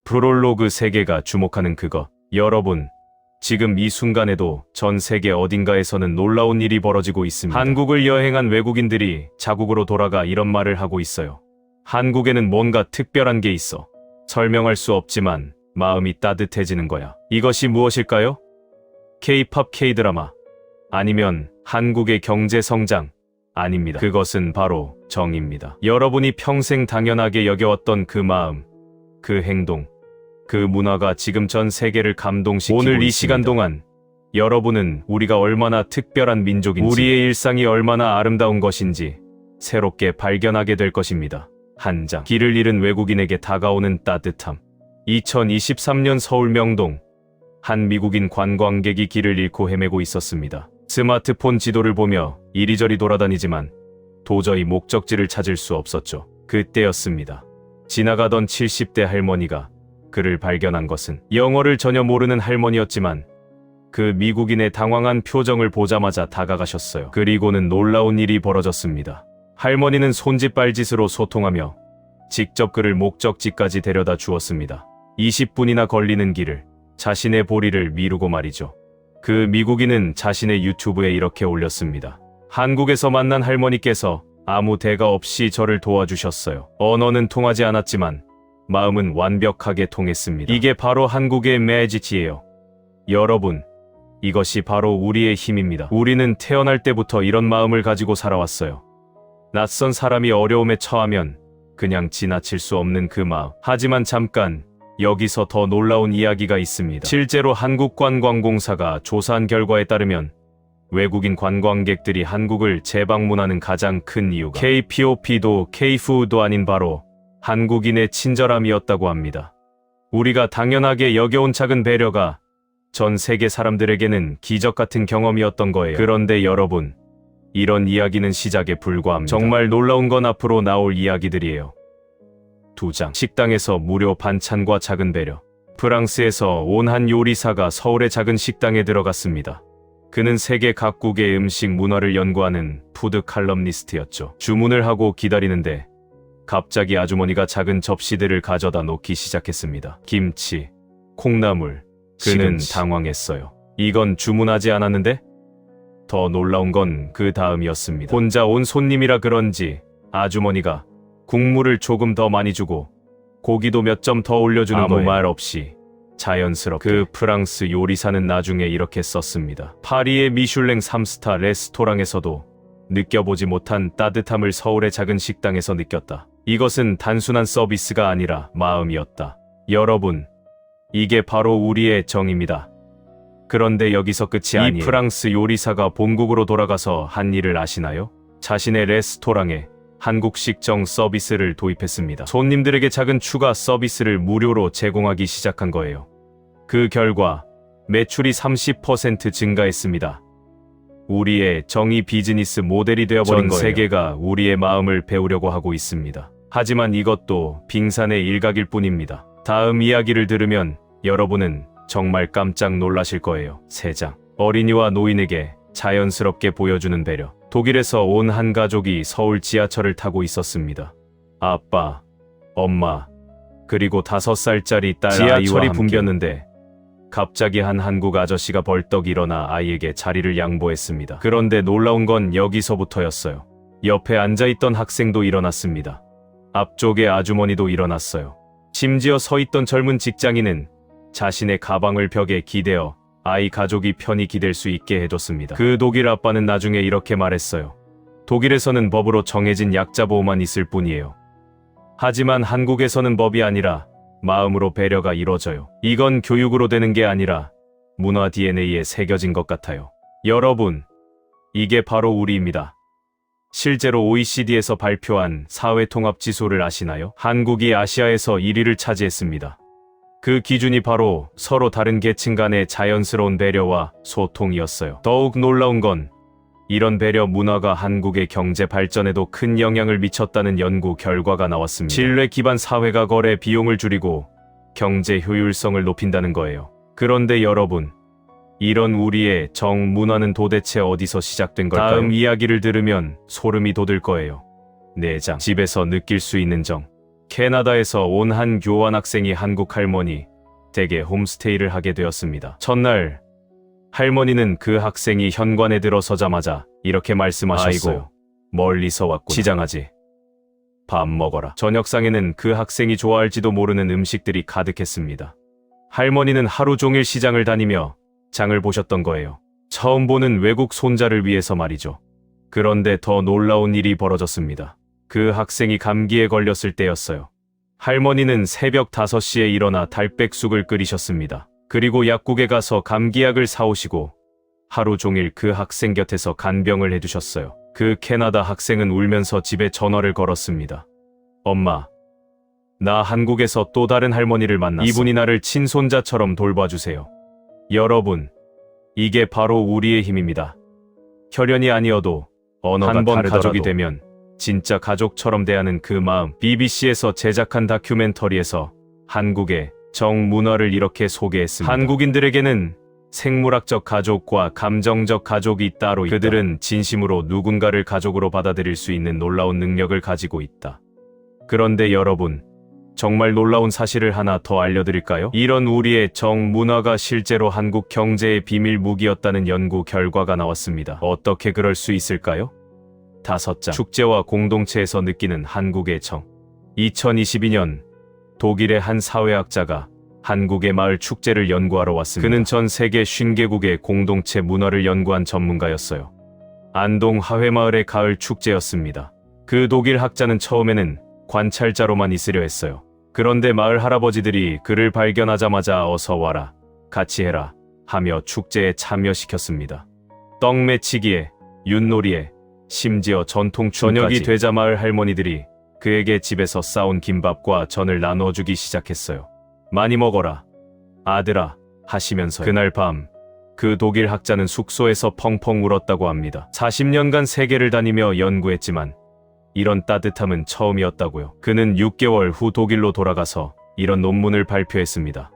프롤로그 세계가 주목하는 그것. 여러분, 지금 이 순간에도 전 세계 어딘가에서는 놀라운 일이 벌어지고 있습니다. 한국을 여행한 외국인들이 자국으로 돌아가 이런 말을 하고 있어요. 한국에는 뭔가 특별한 게 있어. 설명할 수 없지만 마음이 따뜻해지는 거야. 이것이 무엇일까요? K-팝, K-드라마, 아니면 한국의 경제 성장? 아닙니다. 그것은 바로 정입니다. 여러분이 평생 당연하게 여겨왔던 그 마음, 그 행동, 그 문화가 지금 전 세계를 감동시키고 오늘 이 시간 동안 여러분은 우리가 얼마나 특별한 민족인지, 우리의 일상이 얼마나 아름다운 것인지 새롭게 발견하게 될 것입니다. 한 장, 길을 잃은 외국인에게 다가오는 따뜻함. 2023년 서울 명동. 한 미국인 관광객이 길을 잃고 헤매고 있었습니다. 스마트폰 지도를 보며 이리저리 돌아다니지만 도저히 목적지를 찾을 수 없었죠. 그때였습니다. 지나가던 70대 할머니가 그를 발견한 것은 영어를 전혀 모르는 할머니였지만 그 미국인의 당황한 표정을 보자마자 다가가셨어요. 그리고는 놀라운 일이 벌어졌습니다. 할머니는 손짓발짓으로 소통하며 직접 그를 목적지까지 데려다 주었습니다. 20분이나 걸리는 길을, 자신의 보리를 미루고 말이죠. 그 미국인은 자신의 유튜브에 이렇게 올렸습니다. 한국에서 만난 할머니께서 아무 대가 없이 저를 도와주셨어요. 언어는 통하지 않았지만 마음은 완벽하게 통했습니다. 이게 바로 한국의 매직이에요. 여러분, 이것이 바로 우리의 힘입니다. 우리는 태어날 때부터 이런 마음을 가지고 살아왔어요. 낯선 사람이 어려움에 처하면 그냥 지나칠 수 없는 그 마음. 하지만 잠깐, 여기서 더 놀라운 이야기가 있습니다. 실제로 한국관광공사가 조사한 결과에 따르면 외국인 관광객들이 한국을 재방문하는 가장 큰 이유가 K-POP도 K-푸드도 아닌 바로 한국인의 친절함이었다고 합니다. 우리가 당연하게 여겨온 작은 배려가 전 세계 사람들에게는 기적 같은 경험이었던 거예요. 그런데 여러분, 이런 이야기는 시작에 불과합니다. 정말 놀라운 건 앞으로 나올 이야기들이에요. 2장, 식당에서 무료 반찬과 작은 배려. 프랑스에서 온 한 요리사가 서울의 작은 식당에 들어갔습니다. 그는 세계 각국의 음식 문화를 연구하는 푸드 칼럼니스트였죠. 주문을 하고 기다리는데 갑자기 아주머니가 작은 접시들을 가져다 놓기 시작했습니다. 김치, 콩나물. 그는 당황했어요. 이건 주문하지 않았는데? 더 놀라운 건 그 다음이었습니다. 혼자 온 손님이라 그런지 아주머니가 국물을 조금 더 많이 주고 고기도 몇 점 더 올려주는 거예요. 아무 말 없이 자연스럽게. 그 프랑스 요리사는 나중에 이렇게 썼습니다. 파리의 미슐랭 3스타 레스토랑에서도 느껴보지 못한 따뜻함을 서울의 작은 식당에서 느꼈다. 이것은 단순한 서비스가 아니라 마음이었다. 여러분, 이게 바로 우리의 정입니다. 그런데 여기서 끝이 아니에요. 이 프랑스 요리사가 본국으로 돌아가서 한 일을 아시나요? 자신의 레스토랑에 한국식 정 서비스를 도입했습니다. 손님들에게 작은 추가 서비스를 무료로 제공하기 시작한 거예요. 그 결과 매출이 30% 증가했습니다. 우리의 정의 비즈니스 모델이 되어버린 거예요. 전 세계가 우리의 마음을 배우려고 하고 있습니다. 하지만 이것도 빙산의 일각일 뿐입니다. 다음 이야기를 들으면 여러분은 정말 깜짝 놀라실 거예요. 3장, 어린이와 노인에게 자연스럽게 보여주는 배려. 독일에서 온 한 가족이 서울 지하철을 타고 있었습니다. 아빠, 엄마, 그리고 5살짜리 딸 지하철이 붐볐는데 갑자기 한 한국 아저씨가 벌떡 일어나 아이에게 자리를 양보했습니다. 그런데 놀라운 건 여기서부터였어요. 옆에 앉아있던 학생도 일어났습니다. 앞쪽의 아주머니도 일어났어요. 심지어 서있던 젊은 직장인은 자신의 가방을 벽에 기대어 아이 가족이 편히 기댈 수 있게 해줬습니다. 그 독일 아빠는 나중에 이렇게 말했어요. 독일에서는 법으로 정해진 약자 보호만 있을 뿐이에요. 하지만 한국에서는 법이 아니라 마음으로 배려가 이루어져요. 이건 교육으로 되는 게 아니라 문화 DNA에 새겨진 것 같아요. 여러분, 이게 바로 우리입니다. 실제로 OECD에서 발표한 사회통합지수를 아시나요? 한국이 아시아에서 1위를 차지했습니다. 그 기준이 바로 서로 다른 계층 간의 자연스러운 배려와 소통이었어요. 더욱 놀라운 건 이런 배려 문화가 한국의 경제 발전에도 큰 영향을 미쳤다는 연구 결과가 나왔습니다. 신뢰 기반 사회가 거래 비용을 줄이고 경제 효율성을 높인다는 거예요. 그런데 여러분, 이런 우리의 정 문화는 도대체 어디서 시작된 걸까요? 다음 이야기를 들으면 소름이 돋을 거예요. 4장, 집에서 느낄 수 있는 정. 캐나다에서 온 한 교환학생이 한국 할머니 댁에 홈스테이를 하게 되었습니다. 첫날 할머니는 그 학생이 현관에 들어서자마자 이렇게 말씀하셨어요. 아이고, 멀리서 왔구나. 시장하지. 밥 먹어라. 저녁상에는 그 학생이 좋아할지도 모르는 음식들이 가득했습니다. 할머니는 하루 종일 시장을 다니며 장을 보셨던 거예요. 처음 보는 외국 손자를 위해서 말이죠. 그런데 더 놀라운 일이 벌어졌습니다. 그 학생이 감기에 걸렸을 때였어요. 할머니는 새벽 5시에 일어나 달백숙을 끓이셨습니다. 그리고 약국에 가서 감기약을 사오시고 하루 종일 그 학생 곁에서 간병을 해두셨어요. 그 캐나다 학생은 울면서 집에 전화를 걸었습니다. 엄마, 나 한국에서 또 다른 할머니를 만났어. 이분이 나를 친손자처럼 돌봐주세요. 여러분, 이게 바로 우리의 힘입니다. 혈연이 아니어도 언어가 한 번 가족이 되면 진짜 가족처럼 대하는 그 마음. BBC에서 제작한 다큐멘터리에서 한국의 정문화를 이렇게 소개했습니다. 한국인들에게는 생물학적 가족과 감정적 가족이 따로 있다. 그들은 진심으로 누군가를 가족으로 받아들일 수 있는 놀라운 능력을 가지고 있다. 그런데 여러분, 정말 놀라운 사실을 하나 더 알려드릴까요? 이런 우리의 정문화가 실제로 한국 경제의 비밀 무기였다는 연구 결과가 나왔습니다. 어떻게 그럴 수 있을까요? 5장 축제와 공동체에서 느끼는 한국의 정. 2022년 독일의 한 사회학자가 한국의 마을 축제를 연구하러 왔습니다. 그는 전 세계 50개국의 공동체 문화를 연구한 전문가였어요. 안동 하회마을의 가을 축제였습니다. 그 독일 학자는 처음에는 관찰자로만 있으려 했어요. 그런데 마을 할아버지들이 그를 발견하자마자 어서 와라, 같이 해라 하며 축제에 참여시켰습니다. 떡 매치기에, 윷놀이에, 심지어 전통춤까지. 저녁이 되자 마을 할머니들이 그에게 집에서 싸온 김밥과 전을 나눠주기 시작했어요. 많이 먹어라, 아들아 하시면서. 그날 밤 그 독일 학자는 숙소에서 펑펑 울었다고 합니다. 40년간 세계를 다니며 연구했지만 이런 따뜻함은 처음이었다고요. 그는 6개월 후 독일로 돌아가서 이런 논문을 발표했습니다.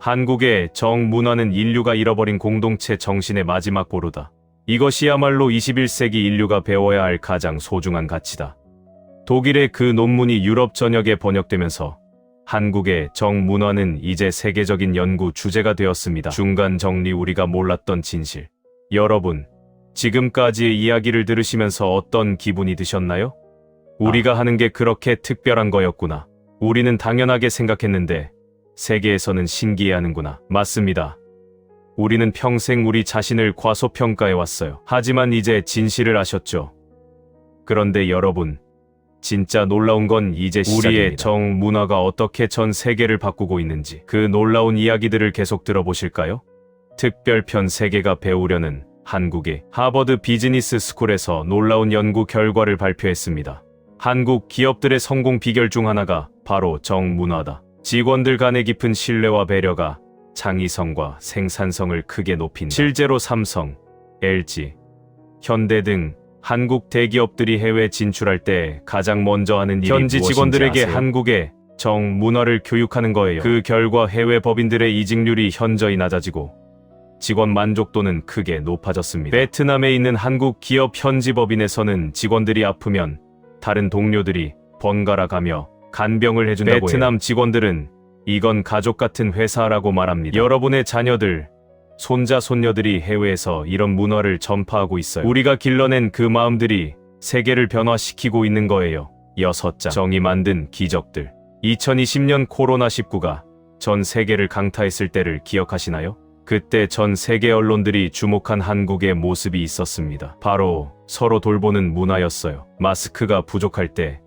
한국의 정문화는 인류가 잃어버린 공동체 정신의 마지막 보루다. 이것이야말로 21세기 인류가 배워야 할 가장 소중한 가치다. 독일의 그 논문이 유럽 전역에 번역되면서 한국의 정문화는 이제 세계적인 연구 주제가 되었습니다. 중간 정리. 우리가 몰랐던 진실. 여러분, 지금까지의 이야기를 들으시면서 어떤 기분이 드셨나요? 우리가 하는 게 그렇게 특별한 거였구나. 우리는 당연하게 생각했는데 세계에서는 신기해하는구나. 맞습니다. 우리는 평생 우리 자신을 과소평가해왔어요. 하지만 이제 진실을 아셨죠? 그런데 여러분, 진짜 놀라운 건 이제 시작입니다. 우리의 정문화가 어떻게 전 세계를 바꾸고 있는지 그 놀라운 이야기들을 계속 들어보실까요? 특별편 세계가 배우려는 한국의 하버드 비즈니스 스쿨에서 놀라운 연구 결과를 발표했습니다. 한국 기업들의 성공 비결 중 하나가 바로 정문화다. 직원들 간의 깊은 신뢰와 배려가 창의성과 생산성을 크게 높인다. 실제로 삼성, LG, 현대 등 한국 대기업들이 해외 진출할 때 가장 먼저 하는 일이 현지 직원들에게 아세요? 한국의 정문화를 교육하는 거예요. 그 결과 해외 법인들의 이직률이 현저히 낮아지고 직원 만족도는 크게 높아졌습니다. 베트남에 있는 한국 기업 현지 법인에서는 직원들이 아프면 다른 동료들이 번갈아 가며 간병을 해준다고 베트남 해요. 직원들은 이건 가족 같은 회사라고 말합니다. 여러분의 자녀들, 손자, 손녀들이 해외에서 이런 문화를 전파하고 있어요. 우리가 길러낸 그 마음들이 세계를 변화시키고 있는 거예요. 6장 정이 만든 기적들. 2020년 코로나19가 전 세계를 강타했을 때를 기억하시나요? 그때 전 세계 언론들이 주목한 한국의 모습이 있었습니다. 바로 서로 돌보는 문화였어요. 마스크가 부족할 때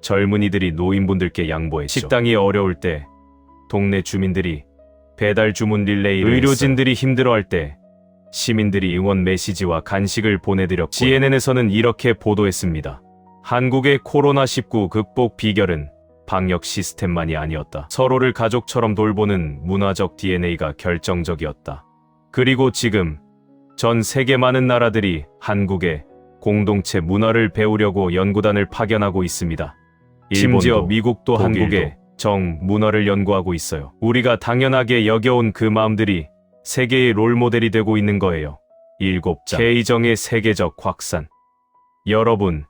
젊은이들이 노인분들께 양보했죠. 식당이 어려울 때 동네 주민들이 배달 주문 릴레이를 의료진들이 힘들어할 때 시민들이 응원 메시지와 간식을 보내드렸고 CNN에서는 이렇게 보도했습니다. 한국의 코로나19 극복 비결은 방역 시스템만이 아니었다. 서로를 가족처럼 돌보는 문화적 DNA가 결정적이었다. 그리고 지금 전 세계 많은 나라들이 한국의 공동체 문화를 배우려고 연구단을 파견하고 있습니다. 심지어 미국도 한국의 정문화를 연구하고 있어요. 우리가 당연하게 여겨온 그 마음들이 세계의 롤모델이 되고 있는 거예요. 7장 K정의 세계적 확산. 여러분,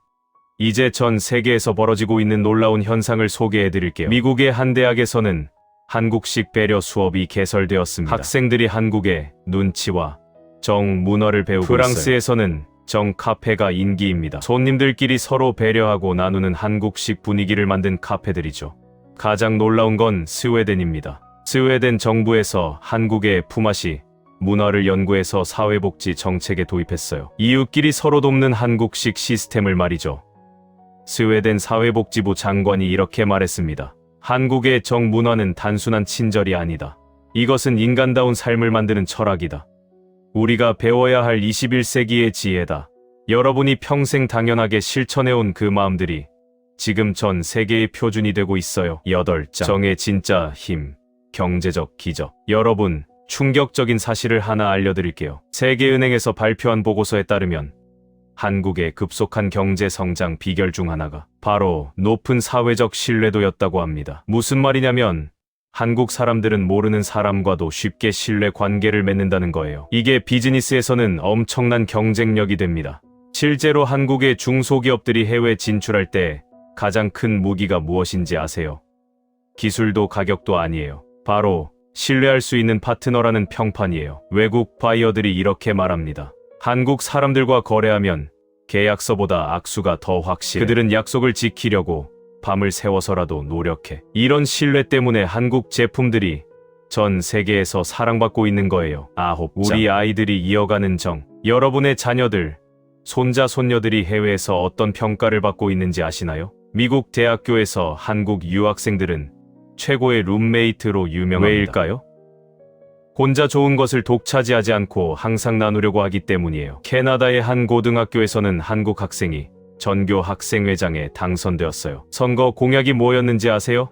이제 전 세계에서 벌어지고 있는 놀라운 현상을 소개해 드릴게요. 미국의 한 대학에서는 한국식 배려 수업이 개설되었습니다. 학생들이 한국의 눈치와 정 문화를 배우고 프랑스에서는 정 카페가 인기입니다. 손님들끼리 서로 배려하고 나누는 한국식 분위기를 만든 카페들이죠. 가장 놀라운 건 스웨덴입니다. 스웨덴 정부에서 한국의 품앗이 문화를 연구해서 사회복지 정책에 도입했어요. 이웃끼리 서로 돕는 한국식 시스템을 말이죠. 스웨덴 사회복지부 장관이 이렇게 말했습니다. 한국의 정문화는 단순한 친절이 아니다. 이것은 인간다운 삶을 만드는 철학이다. 우리가 배워야 할 21세기의 지혜다. 여러분이 평생 당연하게 실천해온 그 마음들이 지금 전 세계의 표준이 되고 있어요. 8장. 정의 진짜 힘. 경제적 기적. 여러분, 충격적인 사실을 하나 알려드릴게요. 세계은행에서 발표한 보고서에 따르면 한국의 급속한 경제 성장 비결 중 하나가 바로 높은 사회적 신뢰도였다고 합니다. 무슨 말이냐면 한국 사람들은 모르는 사람과도 쉽게 신뢰 관계를 맺는다는 거예요. 이게 비즈니스에서는 엄청난 경쟁력이 됩니다. 실제로 한국의 중소기업들이 해외 진출할 때 가장 큰 무기가 무엇인지 아세요? 기술도 가격도 아니에요. 바로 신뢰할 수 있는 파트너라는 평판이에요. 외국 바이어들이 이렇게 말합니다. 한국 사람들과 거래하면 계약서보다 악수가 더 확실해. 그들은 약속을 지키려고 밤을 새워서라도 노력해. 이런 신뢰 때문에 한국 제품들이 전 세계에서 사랑받고 있는 거예요. 9장. 우리 아이들이 이어가는 정. 여러분의 자녀들, 손자, 손녀들이 해외에서 어떤 평가를 받고 있는지 아시나요? 미국 대학교에서 한국 유학생들은 최고의 룸메이트로 유명합니다. 왜일까요? 혼자 좋은 것을 독차지하지 않고 항상 나누려고 하기 때문이에요. 캐나다의 한 고등학교에서는 한국 학생이 전교 학생회장에 당선되었어요. 선거 공약이 뭐였는지 아세요?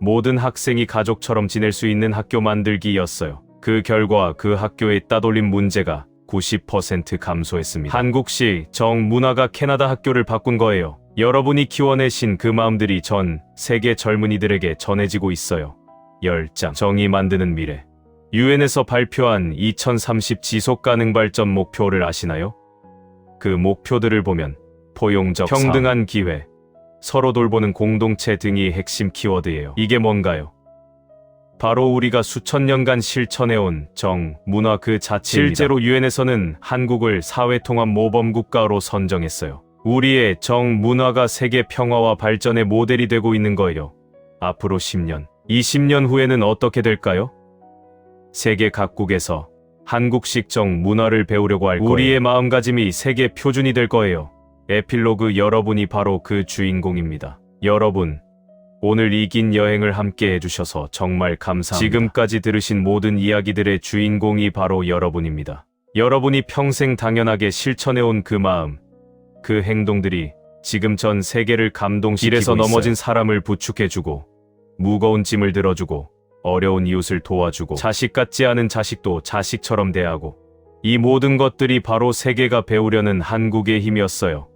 모든 학생이 가족처럼 지낼 수 있는 학교 만들기였어요. 그 결과 그 학교에 따돌린 문제가 90% 감소했습니다. 한국식 정 문화가 캐나다 학교를 바꾼 거예요. 여러분이 키워내신 그 마음들이 전 세계 젊은이들에게 전해지고 있어요. 10장. 정의 만드는 미래. 유엔에서 발표한 2030 지속가능 발전 목표를 아시나요? 그 목표들을 보면 포용적, 평등한 기회, 서로 돌보는 공동체 등이 핵심 키워드예요. 이게 뭔가요? 바로 우리가 수천 년간 실천해온 정, 문화 그 자체입니다. 실제로 유엔에서는 한국을 사회통합 모범국가로 선정했어요. 우리의 정, 문화가 세계 평화와 발전의 모델이 되고 있는 거예요. 앞으로 10년, 20년 후에는 어떻게 될까요? 세계 각국에서 한국식 정, 문화를 배우려고 할 거예요. 우리의 마음가짐이 세계 표준이 될 거예요. 에필로그. 여러분이 바로 그 주인공입니다. 여러분, 오늘 이 긴 여행을 함께 해주셔서 정말 감사합니다. 지금까지 들으신 모든 이야기들의 주인공이 바로 여러분입니다. 여러분이 평생 당연하게 실천해온 그 마음, 그 행동들이 지금 전 세계를 감동시키고 길에서 넘어진 사람을 부축해주고, 무거운 짐을 들어주고, 어려운 이웃을 도와주고, 자식 같지 않은 자식도 자식처럼 대하고, 이 모든 것들이 바로 세계가 배우려는 한국의 힘이었어요.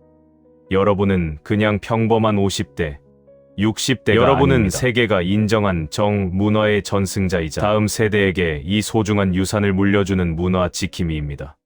여러분은 그냥 평범한 50대, 60대가 여러분은 아닙니다. 세계가 인정한 정, 문화의 전승자이자 다음 세대에게 이 소중한 유산을 물려주는 문화 지킴이입니다.